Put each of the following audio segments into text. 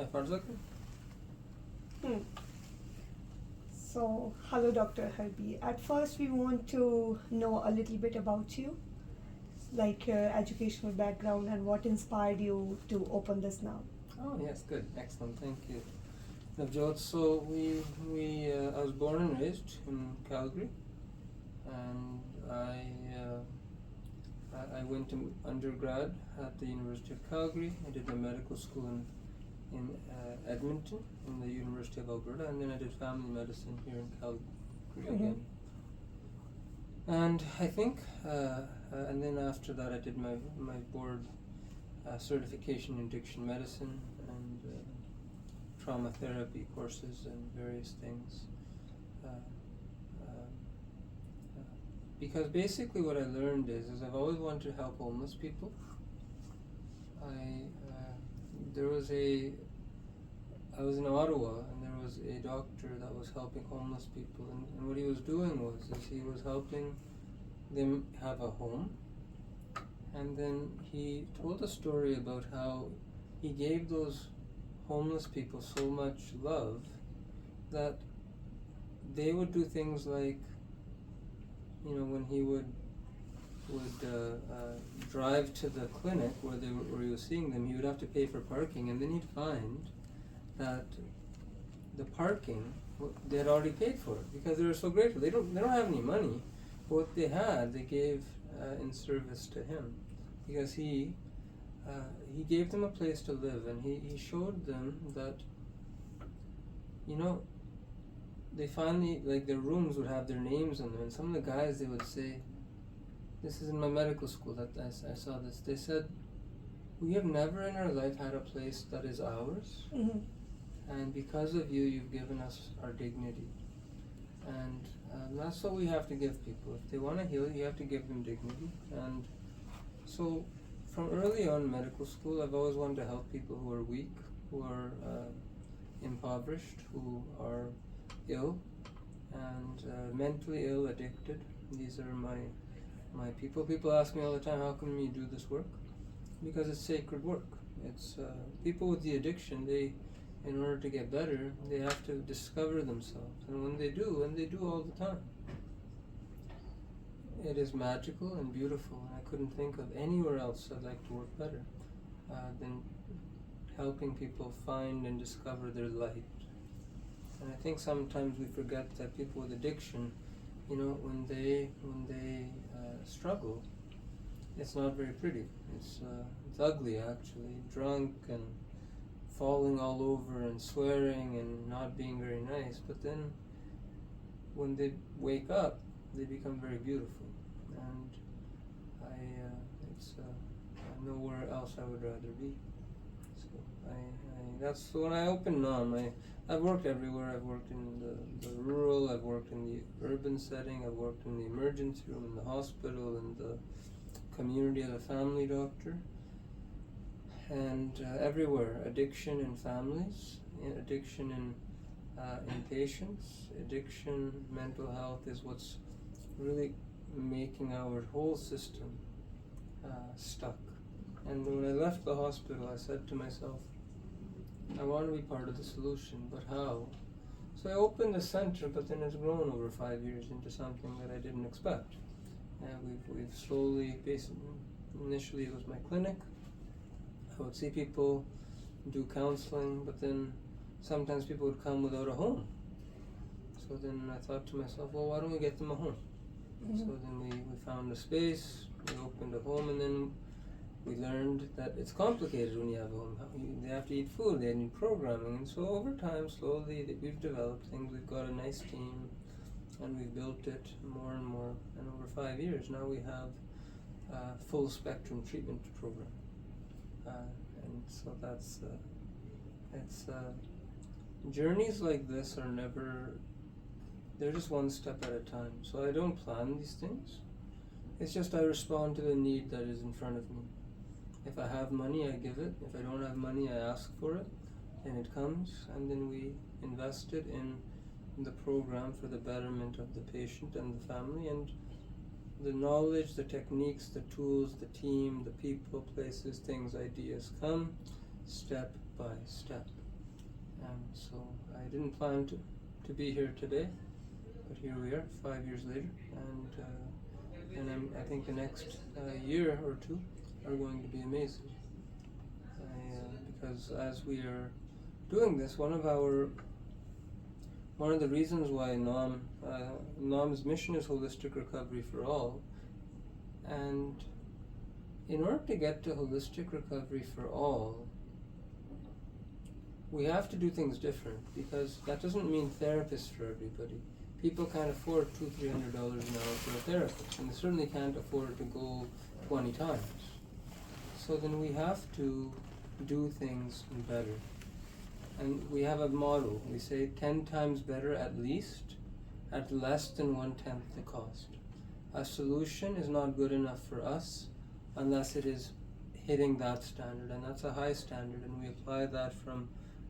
فرض کن. Hmm. So, hello, Dr. Harbi. At first, we want to know a little bit about you, like your educational background and what inspired you to open this now. Oh yes, good, excellent, thank you. Navjot, so I was born and raised in Calgary, and I went to undergrad at the University of Calgary. I did my medical school in Edmonton, in the University of Alberta, and then I did family medicine here in Calgary again. And I think, and then after that, I did my board certification in addiction medicine and trauma therapy courses and various things. Because basically what I learned is I've always wanted to help homeless people. I was in Ottawa, and there was a doctor that was helping homeless people, and what he was doing was he was helping them have a home, and then he told a story about how he gave those homeless people so much love that they would do things like, when he would drive to the clinic where he was seeing them, he would have to pay for parking, and then he'd find that the parking they had already paid for it because they were so grateful. They don't have any money, but what they had they gave in service to him, because he gave them a place to live, and he showed them that they finally, like, their rooms would have their names on them, and some of the guys, they would say, this is in my medical school that I saw this, they said, we have never in our life had a place that is ours, and because of you, you've given us our dignity. And that's what we have to give people. If they want to heal, you have to give them dignity. And so from early on in medical school, I've always wanted to help people who are weak, who are impoverished, who are ill, and mentally ill, addicted. These are my people. People ask me all the time, how come you do this work? Because it's sacred work. It's people with the addiction, in order to get better, they have to discover themselves. And when they do all the time, it is magical and beautiful. And I couldn't think of anywhere else I'd like to work better than helping people find and discover their light. And I think sometimes we forget that people with addiction, when they struggle, it's not very pretty. It's ugly, actually. Drunk and falling all over and swearing and not being very nice. But then when they wake up, they become very beautiful. And it's nowhere else I would rather be. So that's when I opened NOM. I've worked everywhere. I've worked in the rural, I've worked in the urban setting, I've worked in the emergency room, in the hospital, in the community as a family doctor, and everywhere. Addiction in families, addiction in patients, addiction, mental health is what's really making our whole system stuck. And when I left the hospital, I said to myself, I want to be part of the solution, but how? So I opened a center, but then it's grown over 5 years into something that I didn't expect. And we've slowly, initially it was my clinic. I would see people, do counseling, but then sometimes people would come without a home. So then I thought to myself, well, why don't we get them a home? So then we found a space, we opened a home, and then we learned that it's complicated when you have a home. They have to eat food, they need programming, and so over time, slowly, we've developed things. We've got a nice team, and we've built it more and more. And over 5 years now, we have a full spectrum treatment program. And so that's journeys like this are never. They're just one step at a time. So I don't plan these things. It's just I respond to the need that is in front of me. If I have money, I give it. If I don't have money, I ask for it, and it comes, and then we invest it in the program for the betterment of the patient and the family, and the knowledge, the techniques, the tools, the team, the people, places, things, ideas come step by step. And so I didn't plan to be here today, but here we are, 5 years later, and I think the next year or two are going to be amazing. Because as we are doing this, one of the reasons why NAM's mission is holistic recovery for all, and in order to get to holistic recovery for all, we have to do things different, because that doesn't mean therapists for everybody. People can't afford $200-300 an hour for a therapist, and they certainly can't afford to go 20 times. So then we have to do things better. And we have a motto. We say 10 times better at least, at less than 1/10 the cost. A solution is not good enough for us unless it is hitting that standard, and that's a high standard, and we apply that from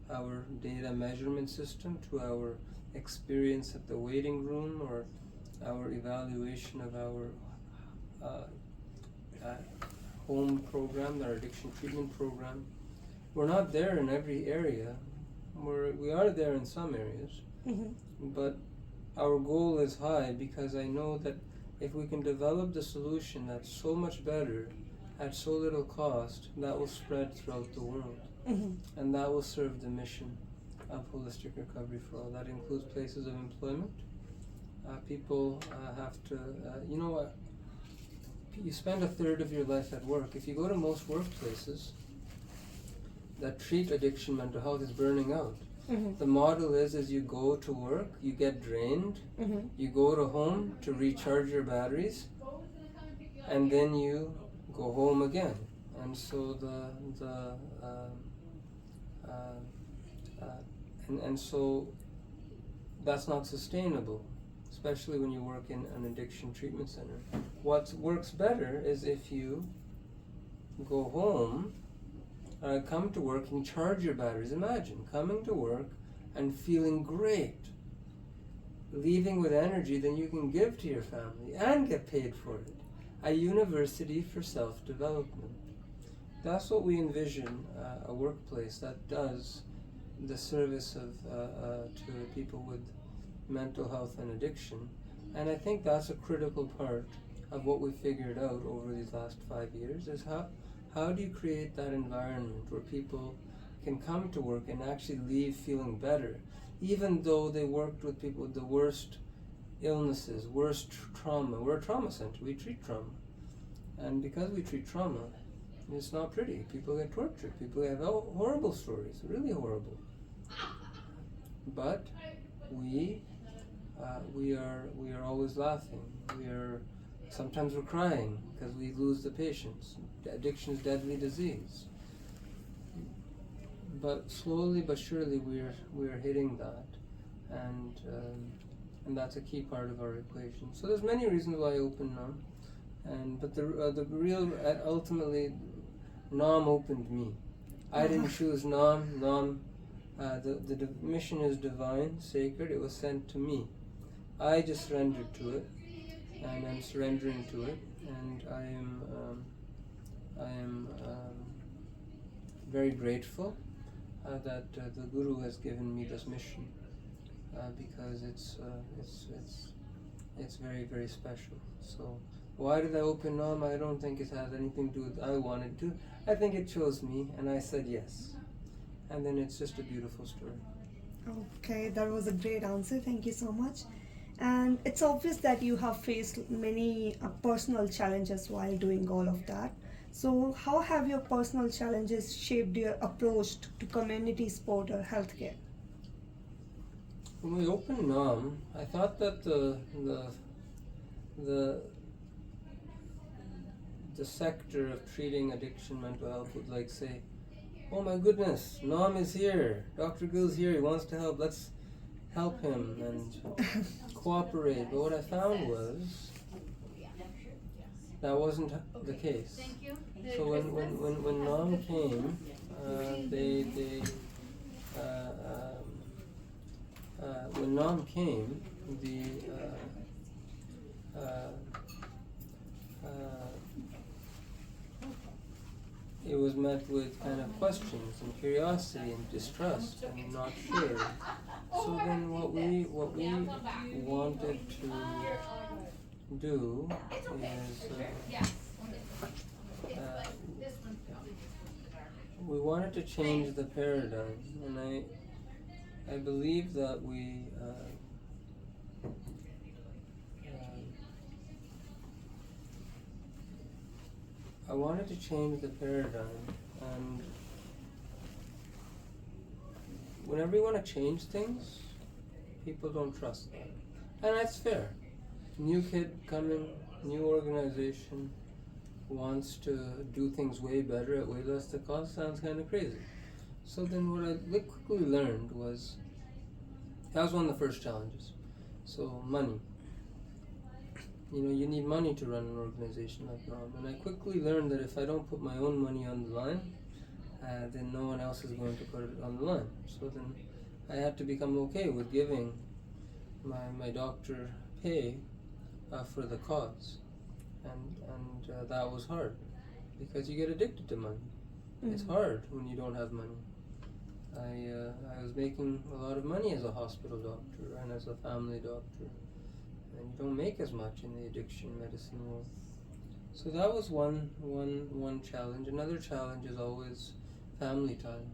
our data measurement system to our experience at the waiting room, or our evaluation of our home program, our addiction treatment program. We're not there in every area. We are there in some areas, but our goal is high, because I know that if we can develop the solution that's so much better at so little cost, that will spread throughout the world. And that will serve the mission of holistic recovery for all. That includes places of employment. People have to, you know what, you spend a third of your life at work. If you go to most workplaces that treat addiction mental health, is burning out. The model is you go to work, you get drained, you go to home to recharge your batteries, and then you go home again. And so so that's not sustainable, especially when you work in an addiction treatment center. What works better is if you go home, come to work and charge your batteries. Imagine coming to work and feeling great, leaving with energy that you can give to your family and get paid for it. A university for self-development. That's what we envision, a workplace that does the service of to people with mental health and addiction. And I think that's a critical part of what we figured out over these last 5 years, is how do you create that environment where people can come to work and actually leave feeling better, even though they worked with people with the worst illnesses, worst trauma. We're a trauma center, we treat trauma. And because we treat trauma, it's not pretty. People get tortured, people have horrible stories, really horrible. But we are always laughing. Sometimes we're crying because we lose the patients. Addiction is a deadly disease. But slowly but surely we are hitting that, and that's a key part of our equation. So there's many reasons why I opened NAM, but the real ultimately NAM opened me. I didn't choose NAM. NAM, the mission is divine, sacred. It was sent to me. I just surrendered to it, and I'm surrendering to it, and I am very grateful that the Guru has given me this mission, because it's very, very special. So why did I open NAM? I don't think it has anything to do with I wanted to. I think it chose me, and I said yes. And then it's just a beautiful story. Okay, that was a great answer. Thank you so much. And it's obvious that you have faced many personal challenges while doing all of that. So how have your personal challenges shaped your approach to community sport or healthcare? When we opened NAM, I thought that the sector of treating addiction mental health would say, oh my goodness, NAM is here, Dr. Gill's here, he wants to help, let's help him and cooperate. But what I found was that wasn't the case. So when NAM came, when NAM came, it was met with kind of questions and curiosity and distrust and not sure. So then what we wanted to do is we wanted to change the paradigm, and I believe that I wanted to change the paradigm, and whenever you want to change things, people don't trust that. And that's fair. New kid coming, new organization, wants to do things way better at way less the cost, sounds kind of crazy. So then what I quickly learned was, that was one of the first challenges. So money. You need money to run an organization like NOM. And I quickly learned that if I don't put my own money on the line, then no one else is going to put it on the line. So then I had to become okay with giving my doctor pay for the cause. And that was hard, because you get addicted to money. Mm-hmm. It's hard when you don't have money. I was making a lot of money as a hospital doctor and as a family doctor, and you don't make as much in the addiction medicine world. So that was one challenge. Another challenge is always family time.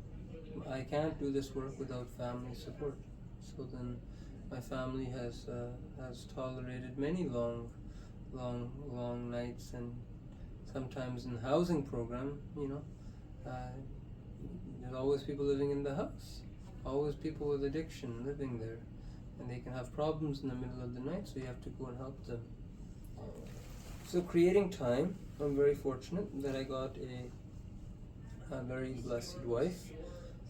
I can't do this work without family support. So then my family has tolerated many long nights, and sometimes in the housing program, there's always people living in the house, always people with addiction living there, and they can have problems in the middle of the night, so you have to go and help them. So creating time, I'm very fortunate that I got a very blessed wife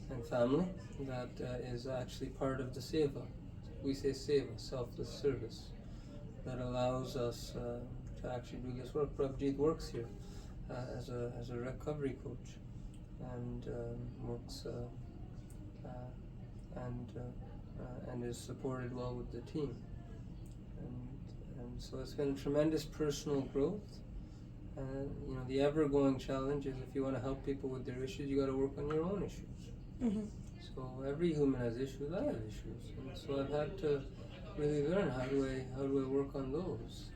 and family that is actually part of the seva. We say seva, selfless service, that allows us to actually do this work. Prabhjeet works here as a recovery coach, and works and is supported well with the team. And so it's been tremendous personal growth. The ever-going challenge is, if you want to help people with their issues, you got to work on your own issues. Mm-hmm. So every human has issues. I have issues, and so I've had to really learn how do I work on those,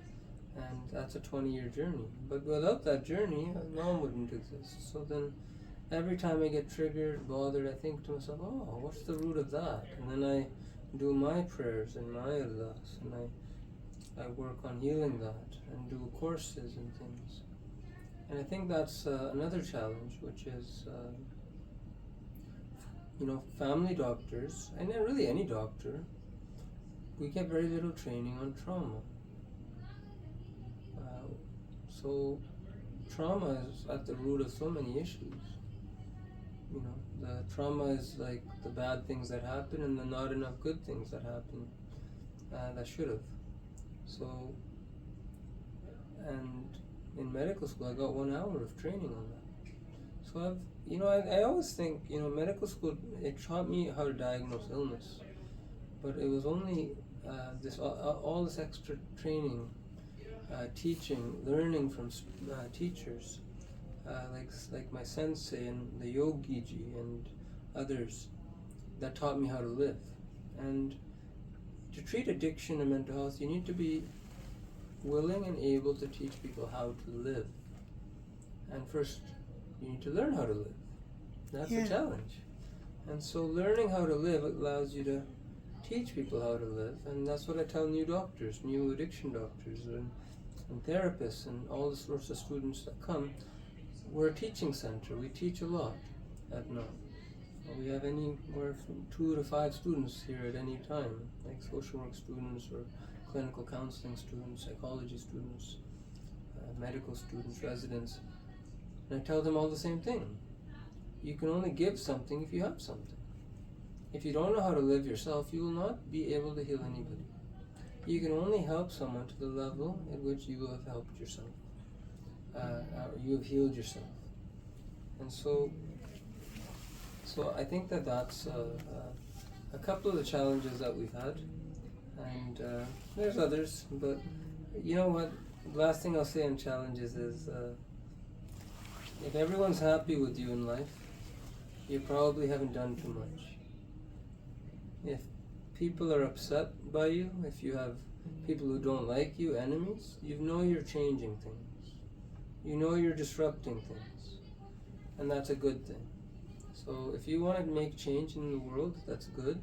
and that's a 20-year journey. But without that journey, NOM wouldn't exist. So then, every time I get triggered, bothered, I think to myself, oh, what's the root of that? And then I do my prayers and my allahs, and I work on healing that, and do courses and things. And I think that's another challenge, which is, family doctors, and really any doctor, we get very little training on trauma. So trauma is at the root of so many issues. The trauma is like the bad things that happen and the not enough good things that happen that should have. So, and in medical school, I got 1 hour of training on that. So I always think, medical school, it taught me how to diagnose illness, but it was only all this extra training, teaching, learning from teachers, like my sensei and the Yogiji and others, that taught me how to live. And to treat addiction and mental health, you need to be willing and able to teach people how to live. And first, you need to learn how to live. That's a challenge. And so learning how to live allows you to teach people how to live, and that's what I tell new doctors, new addiction doctors, and therapists, and all the sorts of students that come. We're a teaching center. We teach a lot at NOM. We have anywhere from 2 to 5 students here at any time, like social work students or clinical counseling students, psychology students, medical students, residents. And I tell them all the same thing. You can only give something if you have something. If you don't know how to live yourself, you will not be able to heal anybody. You can only help someone to the level at which you have helped yourself. You have healed yourself. And so I think that's a couple of the challenges that we've had. And there's others, but you know what? The last thing I'll say on challenges is If everyone's happy with you in life, you probably haven't done too much. If people are upset by you, if you have people who don't like you, enemies, you know you're changing things. You know you're disrupting things. And that's a good thing. So if you want to make change in the world, that's good.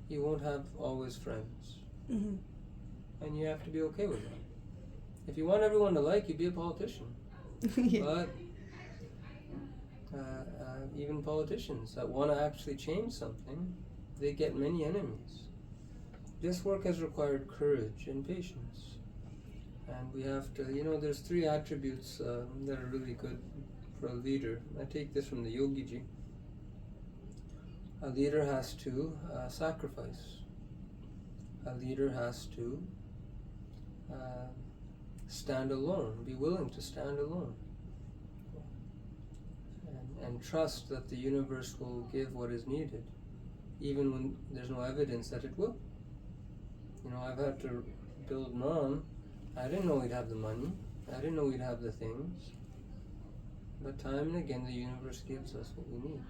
You won't have always friends. Mm-hmm. And you have to be okay with that. If you want everyone to like you, be a politician. Yeah. But even politicians that want to actually change something, they get many enemies. This work has required courage and patience. And we have to, there's 3 attributes that are really good for a leader. I take this from the Yogi Ji. A leader has to sacrifice. A leader has to stand alone, be willing to stand alone. And trust that the universe will give what is needed, even when there's no evidence that it will. I've had to build Nam. I didn't know we'd have the money. I didn't know we'd have the things. But time and again, the universe gives us what we need.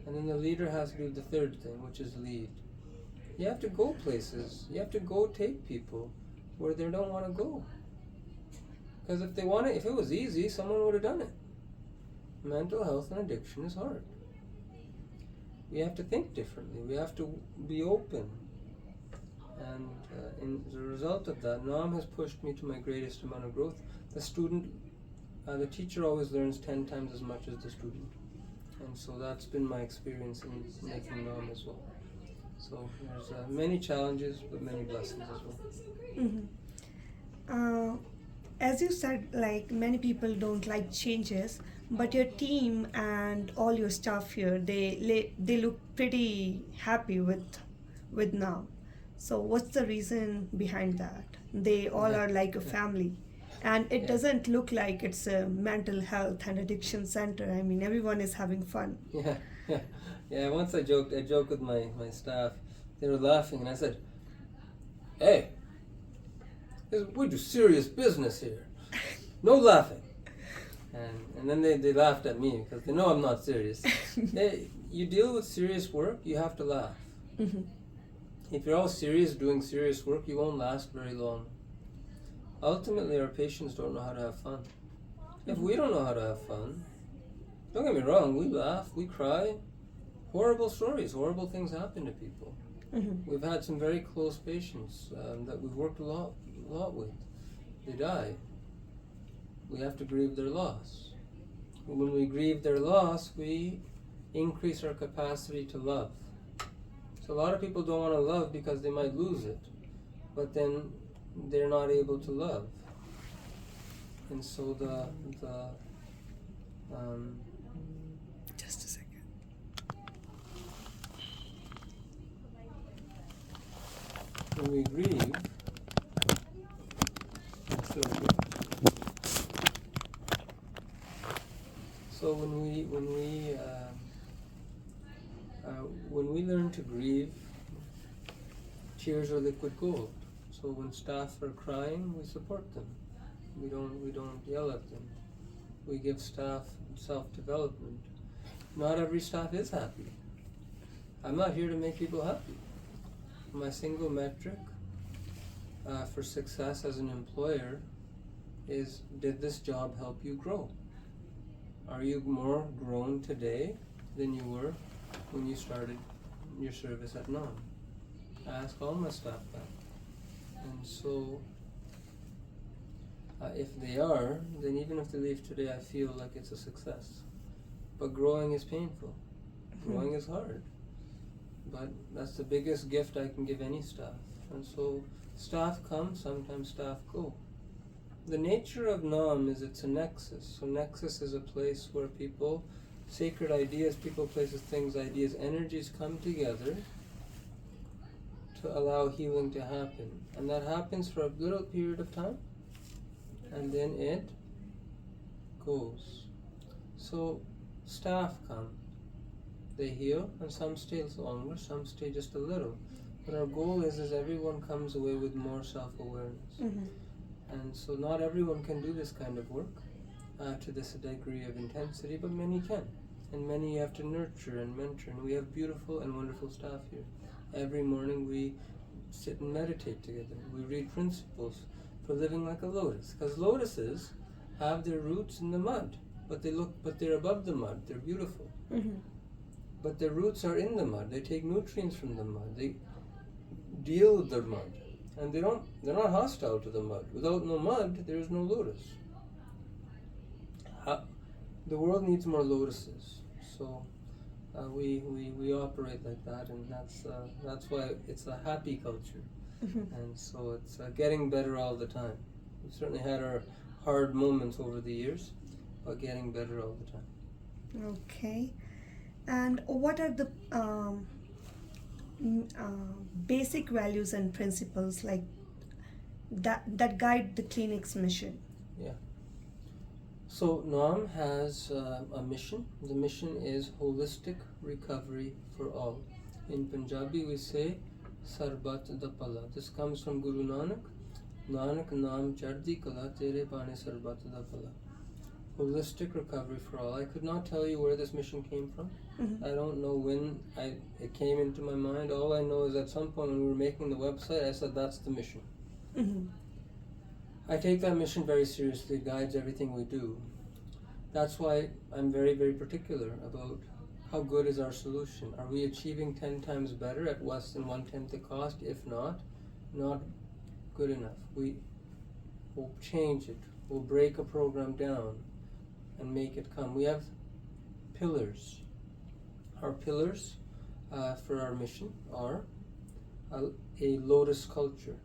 And then the leader has to do the 3rd thing, which is lead. You have to go places. You have to go take people where they don't want to go. Because if it was easy, someone would have done it. Mental health and addiction is hard. We have to think differently. We have to be open. And as a result of that, Nam has pushed me to my greatest amount of growth. The teacher always learns 10 times as much as the student. And so that's been my experience in making Nam as well. So there's many challenges, but many blessings as well. Mm-hmm. As you said, like many people don't like changes, but your team and all your staff here, they look pretty happy with now. So what's the reason behind that? They all are like a family, and it doesn't look like it's a mental health and addiction center. I mean, everyone is having fun. Yeah. Once I joked with my staff. They were laughing, and I said, "Hey, we do serious business here. No laughing." And then they laughed at me because they know I'm not serious. You deal with serious work, you have to laugh. Mm-hmm. If you're all serious doing serious work, you won't last very long. Ultimately, our patients don't know how to have fun. If we don't know how to have fun, don't get me wrong, we laugh, we cry. Horrible stories, horrible things happen to people. Mm-hmm. We've had some very close patients that we've worked a lot with. They die. We have to grieve their loss. When we grieve their loss, we increase our capacity to love. So a lot of people don't want to love because they might lose it, but then they're not able to love. And so Just a second. when we grieve, so when we learn to grieve, tears are liquid gold. So when staff are crying, we support them. We don't yell at them. We give staff self-development. Not every staff is happy. I'm not here to make people happy. My single metric for success as an employer is, did this job help you grow? Are you more grown today than you were when you started your service at NOM? I ask all my staff that. And so if they are, then even if they leave today, I feel like it's a success. But growing is painful. Growing is hard. But that's the biggest gift I can give any staff. And so staff come, sometimes staff go. The nature of NAM is it's a nexus. So nexus is a place where people, sacred ideas, people, places, things, ideas, energies come together to allow healing to happen. And that happens for a little period of time, and then it goes. So staff come, they heal, and some stay longer, some stay just a little. But our goal is everyone comes away with more self-awareness. Mm-hmm. And so not everyone can do this kind of work. to this degree of intensity, but many can. And many you have to nurture and mentor. And we have beautiful and wonderful staff here. Every morning we sit and meditate together. We read principles for living like a lotus. Because lotuses have their roots in the mud, but they're above the mud. They're beautiful. Mm-hmm. But their roots are in the mud. They take nutrients from the mud. They deal with the mud. And they're not hostile to the mud. Without no mud, there is no lotus. The world needs more lotuses. So we operate like that, and that's why it's a happy culture. Mm-hmm. And so it's getting better all the time. We've certainly had our hard moments over the years, but getting better all the time. Okay. And what are the basic values and principles like that guide the clinic's mission? Yeah. So NAM has a mission. The mission is holistic recovery for all. In Punjabi we say Sarbat da Pala. This comes from Guru Nanak. Nanak Naam Chardi Kala Tere Bane Sarbat da Pala. Holistic recovery for all. I could not tell you where this mission came from. Mm-hmm. I don't know when it came into my mind. All I know is at some point when we were making the website, I said that's the mission. Mm-hmm. I take that mission very seriously. It guides everything we do. That's why I'm very, very particular about how good is our solution. Are we achieving 10 times better at less than 1/10 the cost? If not good enough. We will change it. We'll break a program down and make it come. We have pillars. Our pillars for our mission are a lotus culture.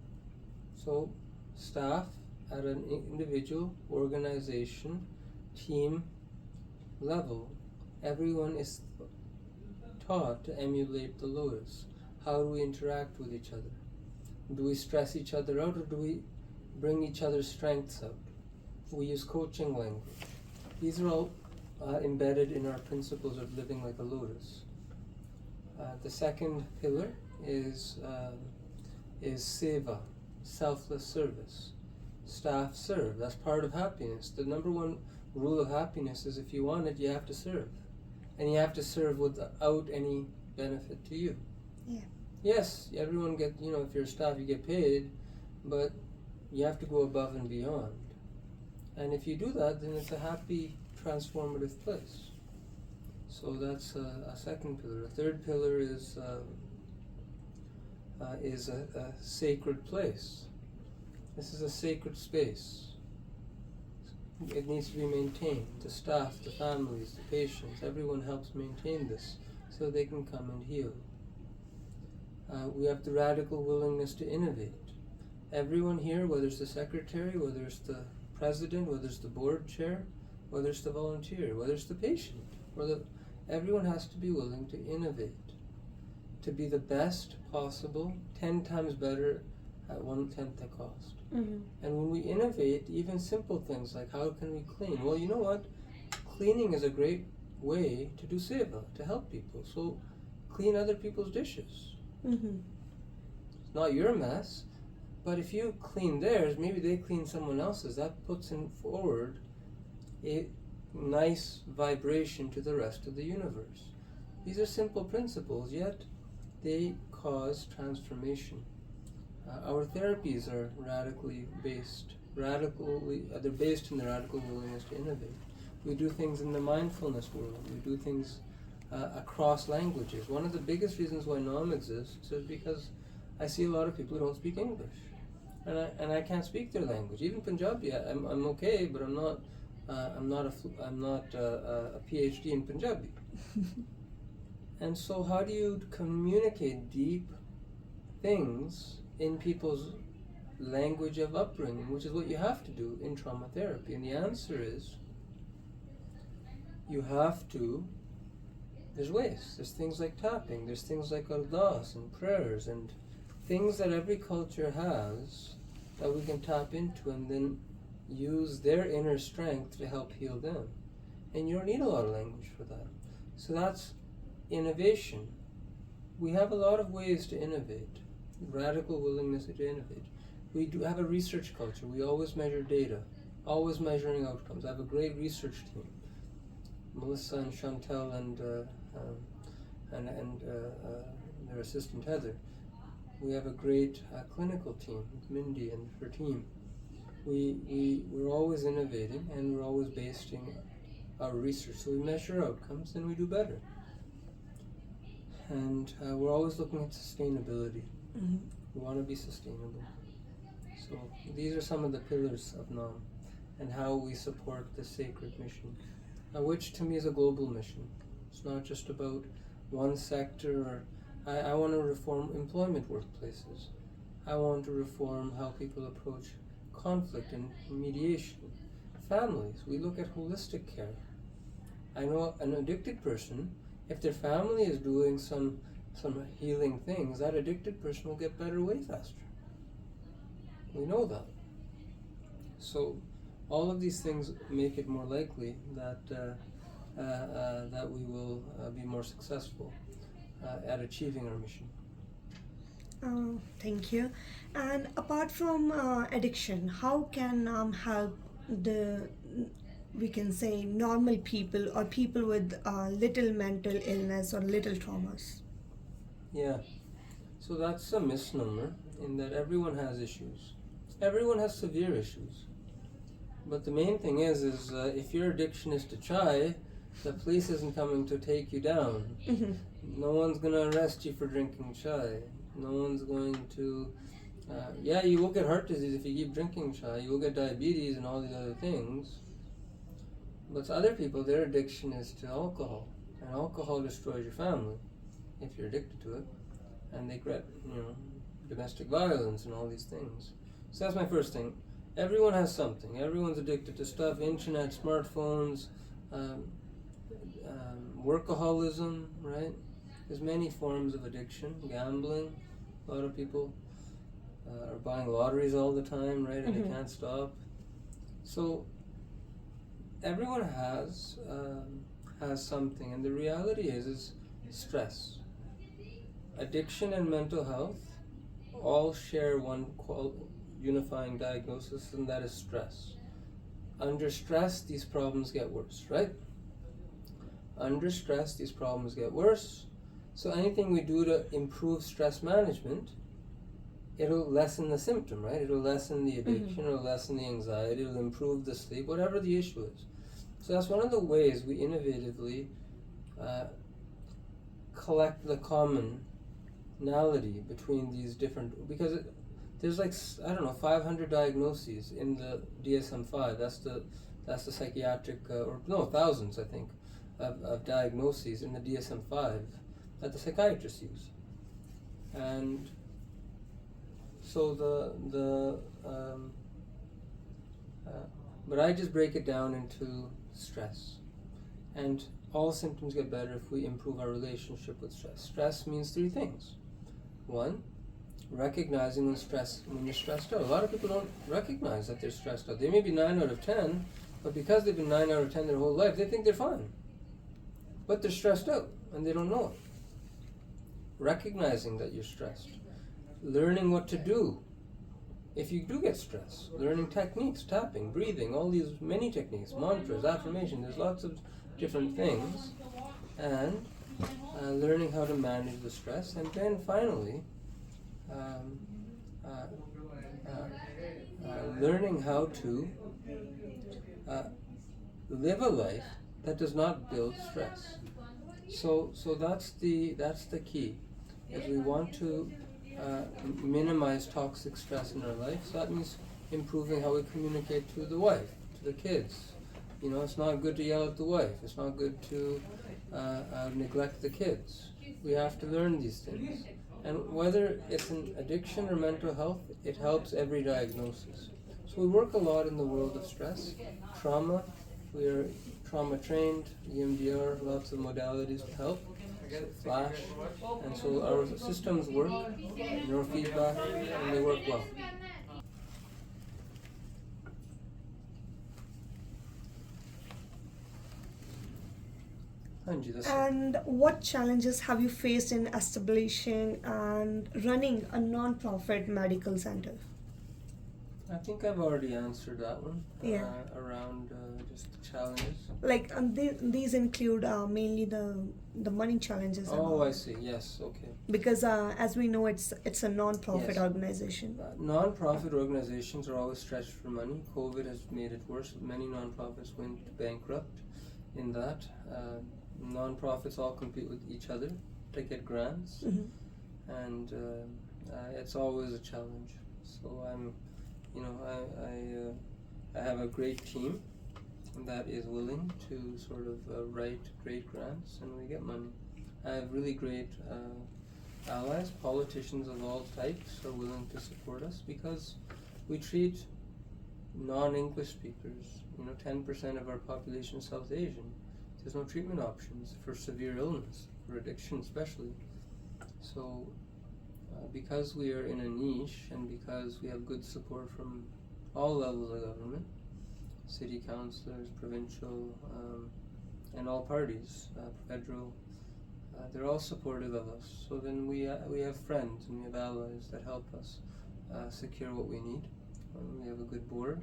So staff at an individual, organization, team level, everyone is taught to emulate the lotus. How do we interact with each other? Do we stress each other out, or do we bring each other's strengths out? We use coaching language. These are all embedded in our principles of living like a lotus. The second pillar is seva, selfless service. Staff serve. That's part of happiness. The number one rule of happiness is if you want it, you have to serve. And you have to serve without any benefit to you. Yeah. Yes, everyone if you're a staff, you get paid, but you have to go above and beyond. And if you do that, then it's a happy, transformative place. So that's a second pillar. A third pillar is a sacred place. This is a sacred space. It needs to be maintained. The staff, the families, the patients, everyone helps maintain this so they can come and heal. We have the radical willingness to innovate. Everyone here, whether it's the secretary, whether it's the president, whether it's the board chair, whether it's the volunteer, whether it's the patient, everyone has to be willing to innovate, to be the best possible, 10 times better at 1/10 the cost. Mm-hmm. And when we innovate, even simple things like how can we clean? Well, you know what? Cleaning is a great way to do seva, to help people. So clean other people's dishes. Mm-hmm. It's not your mess, but if you clean theirs, maybe they clean someone else's. That puts in forward a nice vibration to the rest of the universe. These are simple principles, yet they cause transformation. Our therapies are they're based in the radical willingness to innovate. We do things in the mindfulness world. We do things across languages. One of the biggest reasons why NAM exists is because I see a lot of people who don't speak English, and I can't speak their language. Even Punjabi, I'm okay, but I'm not a PhD in Punjabi. And so, how do you communicate deep things in people's language of upbringing, which is what you have to do in trauma therapy? And the answer is, you have to, there's ways. There's things like tapping, there's things like ardas and prayers and things that every culture has that we can tap into and then use their inner strength to help heal them. And you don't need a lot of language for that. So that's innovation. We have a lot of ways to innovate. Radical willingness to innovate. We do have a research culture. We always measure data always measuring outcomes. I have a great research team, Melissa and Chantel and their assistant Heather. We have a great clinical team, Mindy and her team. We're always innovating, and we're always basing our research. So we measure outcomes and we do better. And we're always looking at sustainability. Mm-hmm. We want to be sustainable. So these are some of the pillars of NAM and how we support the sacred mission, which to me is a global mission. It's not just about one sector. Or I want to reform employment workplaces. I want to reform how people approach conflict and mediation. Families, we look at holistic care. I know an addicted person, if their family is doing some healing things, that addicted person will get better way faster. We know that. So all of these things make it more likely that that we will be more successful at achieving our mission. Thank you. And apart from addiction, how can help the, we can say, normal people or people with little mental illness or little traumas? Yeah. So that's a misnomer in that everyone has issues. Everyone has severe issues. But the main thing is if your addiction is to chai, the police isn't coming to take you down. Mm-hmm. No one's going to arrest you for drinking chai. No one's going to... yeah, you will get heart disease if you keep drinking chai. You will get diabetes and all these other things. But to other people, their addiction is to alcohol. And alcohol destroys your family if you're addicted to it. And they get, domestic violence and all these things. So that's my first thing. Everyone has something. Everyone's addicted to stuff, internet, smartphones, workaholism, right? There's many forms of addiction. Gambling. A lot of people are buying lotteries all the time, right? And they can't stop. So everyone has something, and the reality is stress. Addiction and mental health all share one unifying diagnosis, and that is stress. Under stress, these problems get worse, right? Under stress, these problems get worse. So anything we do to improve stress management, it'll lessen the symptom, right? It'll lessen the addiction, it'll lessen the anxiety, it'll improve the sleep, whatever the issue is. So that's one of the ways we innovatively collect the commonality between these different, because there's 500 diagnoses in the DSM-5. That's the psychiatric, thousands, I think, of diagnoses in the DSM-5 that the psychiatrists use. And so but I just break it down into stress. And all symptoms get better if we improve our relationship with stress. Stress means three things. One, recognizing when you're stressed out. A lot of people don't recognize that they're stressed out. They may be 9 out of 10, but because they've been 9 out of 10 their whole life, they think they're fine. But they're stressed out, and they don't know it. Recognizing that you're stressed. Learning what to do if you do get stressed. Learning techniques, tapping, breathing, all these many techniques, mantras, affirmation. There's lots of different things. And learning how to manage the stress. And then finally, learning how to live a life that does not build stress. So that's the key. Is we want to minimize toxic stress in our life. So that means improving how we communicate to the wife, to the kids. It's not good to yell at the wife. It's not good to neglect the kids. We have to learn these things. And whether it's an addiction or mental health, it helps every diagnosis. So we work a lot in the world of stress, trauma. We are trauma trained, EMDR, lots of modalities to help, flash. And so our systems work, neurofeedback, and they work well. And what challenges have you faced in establishing and running a non-profit medical center? I think I've already answered that one. Yeah. Around just the challenges. Like these include mainly the money challenges. And Oh, all. I see. Yes. Okay. Because as we know, it's a non-profit Yes. organization. Non-profit organizations are always stretched for money. COVID has made it worse. Many non-profits went bankrupt in that. Non-profits all compete with each other to get grants, and it's always a challenge. So I have a great team that is willing to sort of write great grants, and we get money. I have really great allies. Politicians of all types are willing to support us because we treat non-English speakers. 10% of our population is South Asian. There's no treatment options for severe illness, for addiction especially. So because we are in a niche and because we have good support from all levels of government, city councillors, provincial, and all parties, federal, they're all supportive of us. So then we have friends and we have allies that help us secure what we need. We have a good board.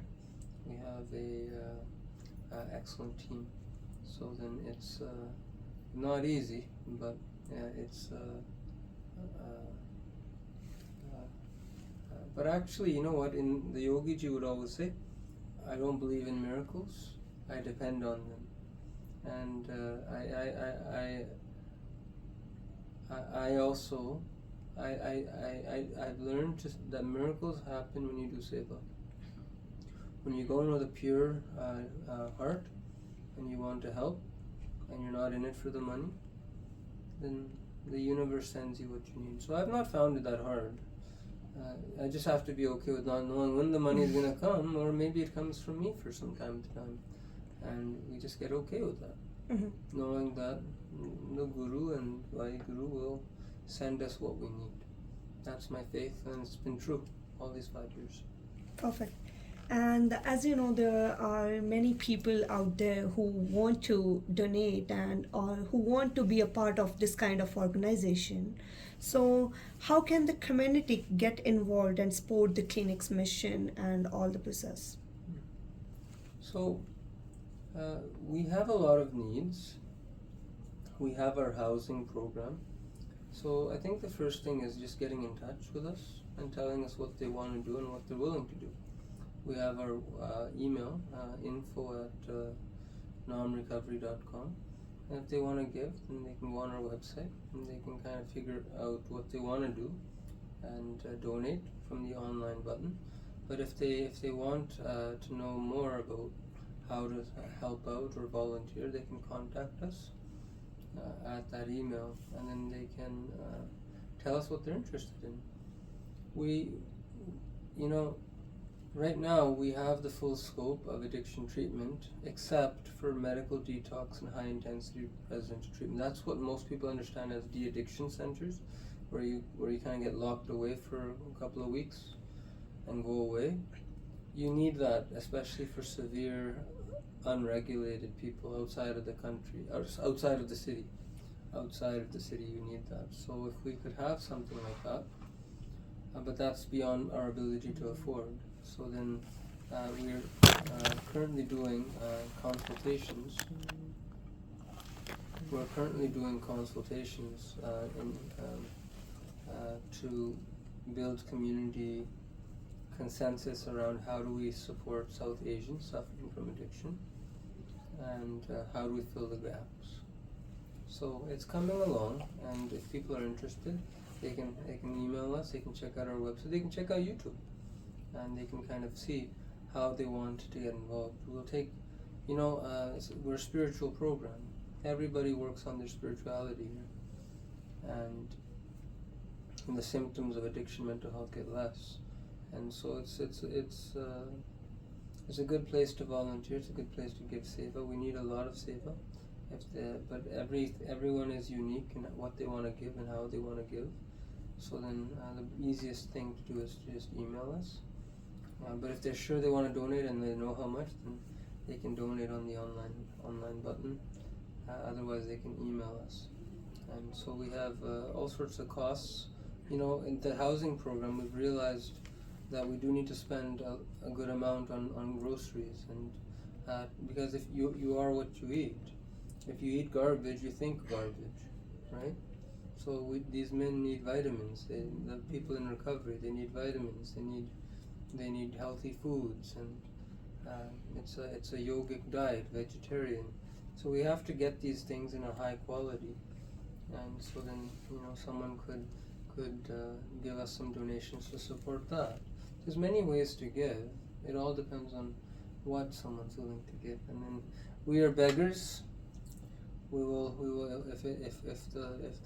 We have a excellent team. So then it's not easy, but it's. But actually, you know what? In the Yogiji would always say, I don't believe in miracles. I depend on them, and I also I've learned that miracles happen when you do seva. When you go in with a pure heart and you want to help, and you're not in it for the money, then the universe sends you what you need. So I've not found it that hard. I just have to be okay with not knowing when the money is going to come, or maybe it comes from me for some time to time, and we just get okay with that, knowing that the Guru and Vaheguru will send us what we need. That's my faith, and it's been true all these 5 years. Perfect. And as you know, there are many people out there who want to donate and or who want to be a part of this kind of organization. So how can the community get involved and support the clinic's mission and all the process? So we have a lot of needs. We have our housing program. So I think the first thing is just getting in touch with us and telling us what they want to do and what they're willing to do. We have our email, info@nomrecovery.com. And if they want to give, then they can go on our website and they can kind of figure out what they want to do and donate from the online button. But if they want to know more about how to help out or volunteer, they can contact us at that email, and then they can tell us what they're interested in. Right now we have the full scope of addiction treatment, except for medical detox and high intensity residential treatment. That's what most people understand as de-addiction centers, where you kind of get locked away for a couple of weeks and go away. You need that, especially for severe unregulated people outside of the country, or outside of the city. Outside of the city, you need that. So if we could have something like that, but that's beyond our ability to afford. So then we're currently doing consultations. We're currently doing consultations to build community consensus around how do we support South Asians suffering from addiction, and how do we fill the gaps. So it's coming along, and if people are interested, they can email us, they can check out our website, they can check out YouTube, and they can kind of see how they want to get involved. We'll take, we're a spiritual program. Everybody works on their spirituality here, and the symptoms of addiction, mental health get less, and so it's a good place to volunteer. It's a good place to give seva. We need a lot of seva, but everyone is unique in what they want to give and how they want to give. So then the easiest thing to do is to just email us. But if they're sure they want to donate and they know how much, then they can donate on the online button. Otherwise, they can email us. And so we have all sorts of costs. In the housing program, we've realized that we do need to spend a good amount on groceries, and because if you are what you eat. If you eat garbage, you think garbage, right? So these men need vitamins. The people in recovery, they need vitamins. They need healthy foods, and it's a yogic diet, vegetarian. So we have to get these things in a high quality, and so then someone could give us some donations to support that. There's many ways to give. It all depends on what someone's willing to give, and then we are beggars. We will if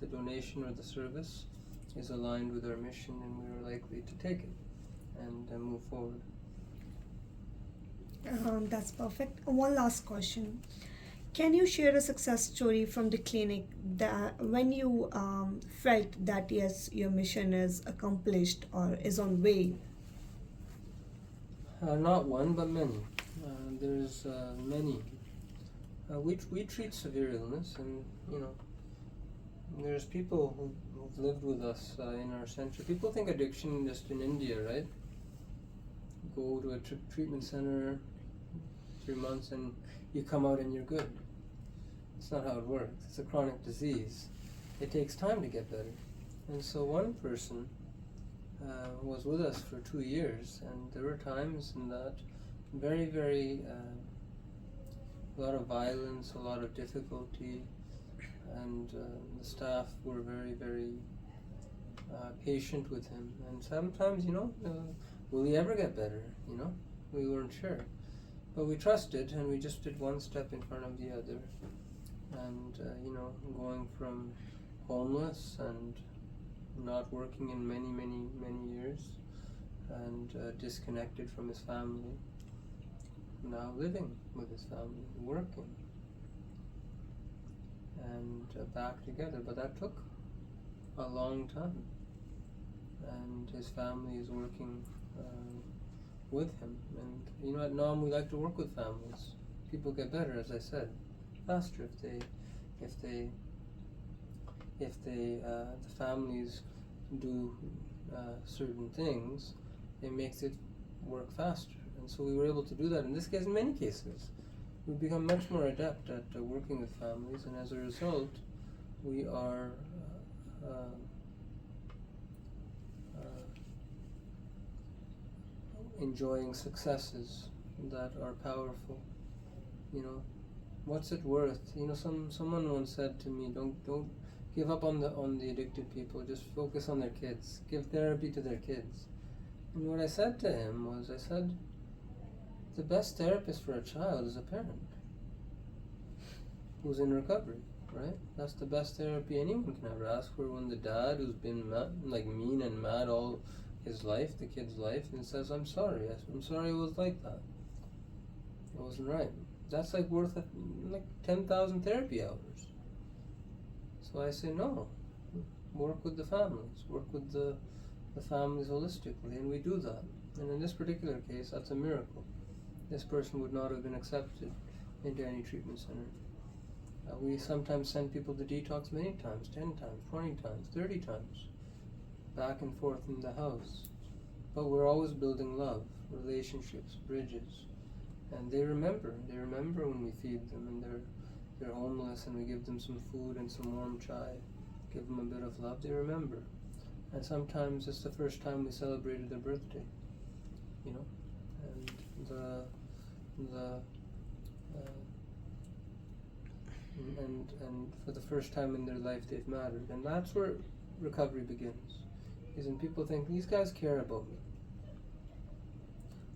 the donation or the service is aligned with our mission, then we are likely to take it and move forward. That's perfect. One last question. Can you share a success story from the clinic that when you felt that yes, your mission is accomplished or is on way? Not one, but many. There's many. We treat severe illness, and there's people who've lived with us in our center. People think addiction just in India, right? Go to a treatment center, 3 months, and you come out and you're good. It's not how it works. It's a chronic disease. It takes time to get better. And so one person was with us for 2 years, and there were times in that very, very a lot of violence, a lot of difficulty, and the staff were very, very patient with him. And sometimes, will he ever get better? We weren't sure. But we trusted, and we just did one step in front of the other. And, going from homeless and not working in many, many, many years, and disconnected from his family, now living with his family, working, and back together. But that took a long time, and his family is working with him. And at NOM we like to work with families. People get better, as I said, faster if the families do certain things. It makes it work faster. And so we were able to do that in this case. In many cases, we've become much more adept at working with families, and as a result, we are enjoying successes that are powerful. What's it worth? Someone once said to me, don't give up on the addicted people. Just focus on their kids. Give therapy to their kids. And what I said to him was, the best therapist for a child is a parent who's in recovery, right? That's the best therapy anyone can ever ask for. When the dad who's been mean and mad all his life, the kid's life, and says, I'm sorry it was like that. It wasn't right. That's worth 10,000 therapy hours. So I say, no, work with the families, work with the families holistically, and we do that. And in this particular case, that's a miracle. This person would not have been accepted into any treatment center. We sometimes send people to detox many times, 10 times, 20 times, 30 times, back and forth in the house. But we're always building love, relationships, bridges. And they remember when we feed them, and they're homeless, and we give them some food and some warm chai, give them a bit of love. They remember. And sometimes it's the first time we celebrated their birthday, and for the first time in their life they've mattered. And that's where recovery begins, is when people think, these guys care about me.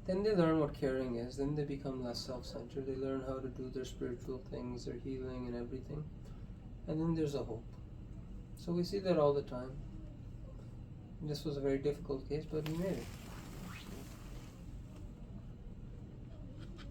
Then they learn what caring is, then they become less self-centered, they learn how to do their spiritual things, their healing and everything, and then there's a hope. So we see that all the time. This was a very difficult case, but we made it.